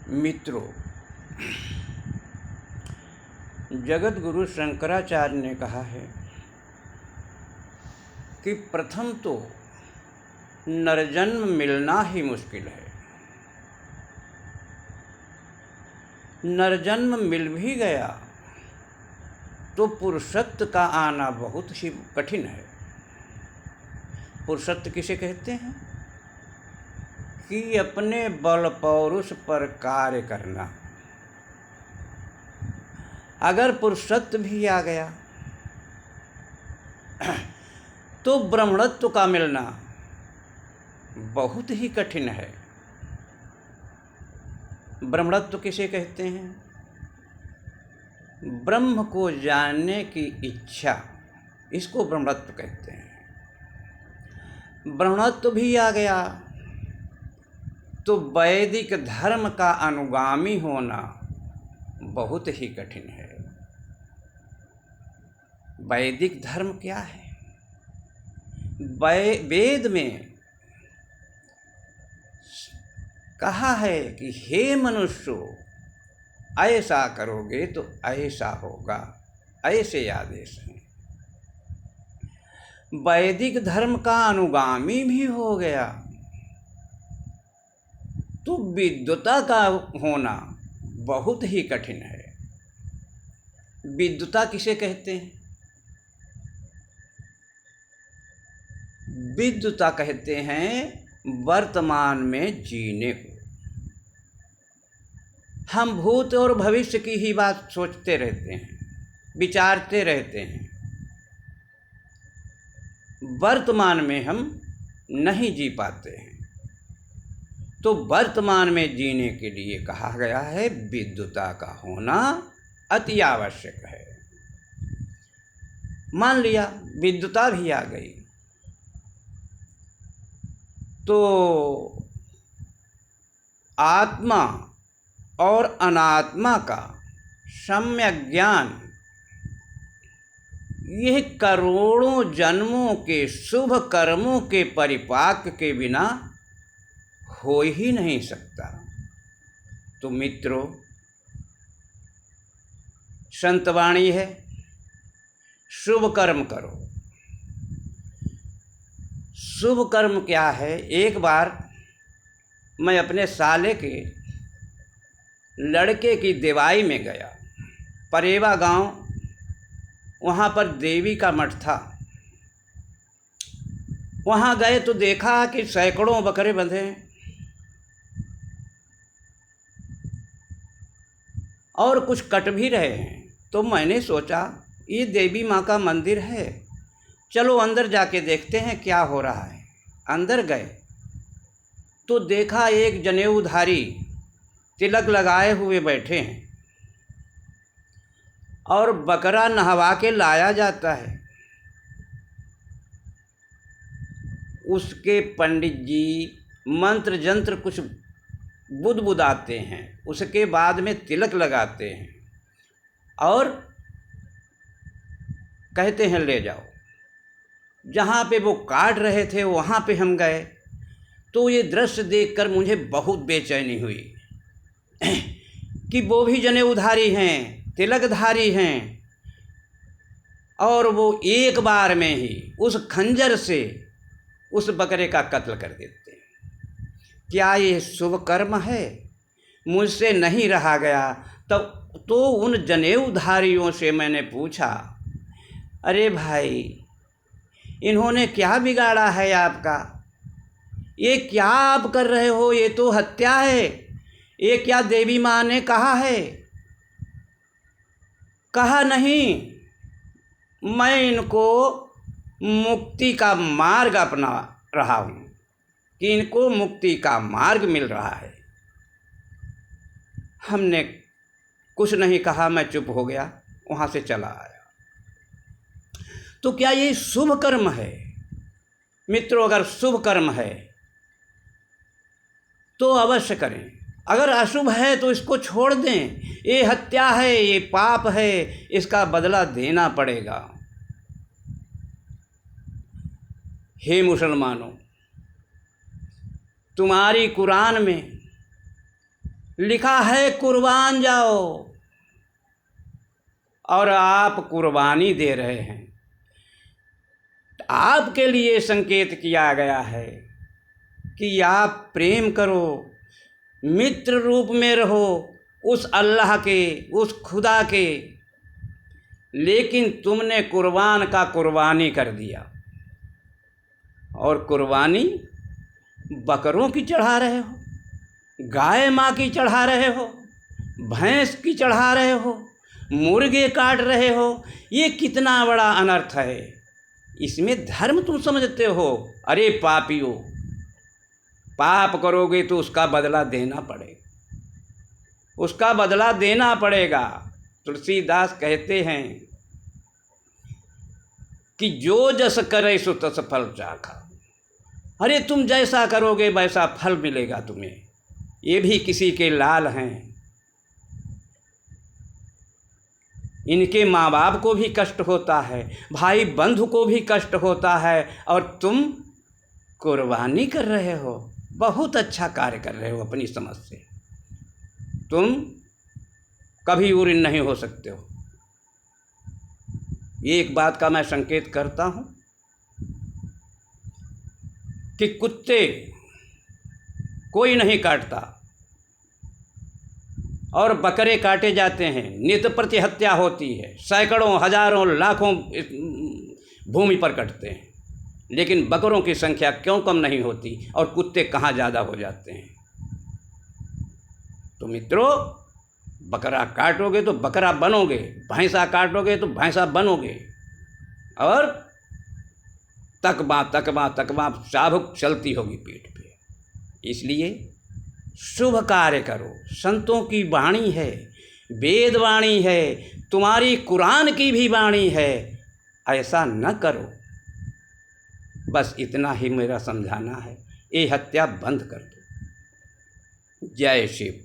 मित्रों, जगत गुरु शंकराचार्य ने कहा है कि प्रथम तो नरजन्म मिलना ही मुश्किल है। नरजन्म मिल भी गया तो पुरुषत्व का आना बहुत ही कठिन है। पुरुषत्व किसे कहते हैं? कि अपने बल पौरुष पर कार्य करना। अगर पुरुषत्व भी आ गया तो ब्रह्मणत्व का मिलना बहुत ही कठिन है। ब्रह्मणत्व किसे कहते हैं? ब्रह्म को जानने की इच्छा, इसको ब्रह्मणत्व कहते हैं। ब्रह्मणत्व भी आ गया तो वैदिक धर्म का अनुगामी होना बहुत ही कठिन है। वैदिक धर्म क्या है? वेद में कहा है कि हे मनुष्यों, ऐसा करोगे तो ऐसा होगा, ऐसे आदेश हैं। वैदिक धर्म का अनुगामी भी हो गया तो विद्वता का होना बहुत ही कठिन है। विद्वता किसे कहते हैं? विद्वता कहते हैं वर्तमान में जीने को। हम भूत और भविष्य की ही बात सोचते रहते हैं, विचारते रहते हैं। वर्तमान में हम नहीं जी पाते हैं। तो वर्तमान में जीने के लिए कहा गया है विद्वता का होना अति आवश्यक है। मान लिया विद्वता भी आ गई तो आत्मा और अनात्मा का सम्यक ज्ञान यह करोड़ों जन्मों के शुभ कर्मों के परिपाक के बिना हो ही नहीं सकता। तो मित्रों, संतवाणी है, शुभ कर्म करो। शुभ कर्म क्या है? एक बार मैं अपने साले के लड़के की देवाई में गया, परेवा गांव, वहाँ पर देवी का मठ था। वहाँ गए तो देखा कि सैकड़ों बकरे बंधे हैं और कुछ कट भी रहे हैं। तो मैंने सोचा ये देवी माँ का मंदिर है, चलो अंदर जाके देखते हैं क्या हो रहा है। अंदर गए तो देखा एक जनेऊधारी तिलक लगाए हुए बैठे हैं और बकरा नहवा के लाया जाता है। उसके पंडित जी मंत्र जंत्र कुछ बुदबुदाते हैं, उसके बाद में तिलक लगाते हैं और कहते हैं ले जाओ। जहाँ पे वो काट रहे थे वहाँ पे हम गए तो ये दृश्य देखकर मुझे बहुत बेचैनी हुई कि वो भी जनेऊधारी हैं, तिलकधारी हैं और वो एक बार में ही उस खंजर से उस बकरे का कत्ल कर देते हैं। क्या ये शुभ कर्म है? मुझसे नहीं रहा गया। तब तो उन जनेऊधारियों से मैंने पूछा, अरे भाई, इन्होंने क्या बिगाड़ा है आपका? ये क्या आप कर रहे हो? ये तो हत्या है। ये क्या देवी माँ ने कहा है? कहा नहीं, मैं इनको मुक्ति का मार्ग अपना रहा हूँ कि इनको मुक्ति का मार्ग मिल रहा है। हमने कुछ नहीं कहा, मैं चुप हो गया, वहाँ से चला आया। तो क्या ये शुभ कर्म है? मित्रों, अगर शुभ कर्म है तो अवश्य करें। अगर अशुभ है तो इसको छोड़ दें। ये हत्या है, ये पाप है, इसका बदला देना पड़ेगा। हे मुसलमानों, तुम्हारी कुरान में लिखा है कुर्बान जाओ, और आप कुर्बानी दे रहे हैं। आपके लिए संकेत किया गया है कि आप प्रेम करो, मित्र रूप में रहो उस अल्लाह के, उस खुदा के, लेकिन तुमने कुर्बान का कुर्बानी कर दिया। और कुर्बानी बकरों की चढ़ा रहे हो, गाय माँ की चढ़ा रहे हो, भैंस की चढ़ा रहे हो, मुर्गे काट रहे हो। ये कितना बड़ा अनर्थ है। इसमें धर्म तुम समझते हो? अरे पापियों, पाप करोगे तो उसका बदला देना पड़ेगा, उसका बदला देना पड़ेगा। तुलसीदास कहते हैं कि जो जस करे सो तस फल चाखा। अरे तुम जैसा करोगे वैसा फल मिलेगा तुम्हें। ये भी किसी के लाल हैं, इनके माँ बाप को भी कष्ट होता है, भाई बंधु को भी कष्ट होता है, और तुम कुर्बानी कर रहे हो। बहुत अच्छा कार्य कर रहे हो अपनी समझ से। तुम कभी ऊरीन नहीं हो सकते हो। ये एक बात का मैं संकेत करता हूँ कि कुत्ते कोई नहीं काटता और बकरे काटे जाते हैं, नित्य प्रति हत्या होती है, सैकड़ों हजारों लाखों भूमि पर कटते हैं, लेकिन बकरों की संख्या क्यों कम नहीं होती और कुत्ते कहाँ ज़्यादा हो जाते हैं? तो मित्रों, बकरा काटोगे तो बकरा बनोगे, भैंसा काटोगे तो भैंसा बनोगे, और तकबा तकबा तकबा चाबुक चलती होगी पीठ पे। इसलिए शुभ कार्य करो। संतों की वाणी है, वेद वाणी है, तुम्हारी कुरान की भी वाणी है, ऐसा न करो। बस इतना ही मेरा समझाना है। ये हत्या बंद कर दो। जय शिव।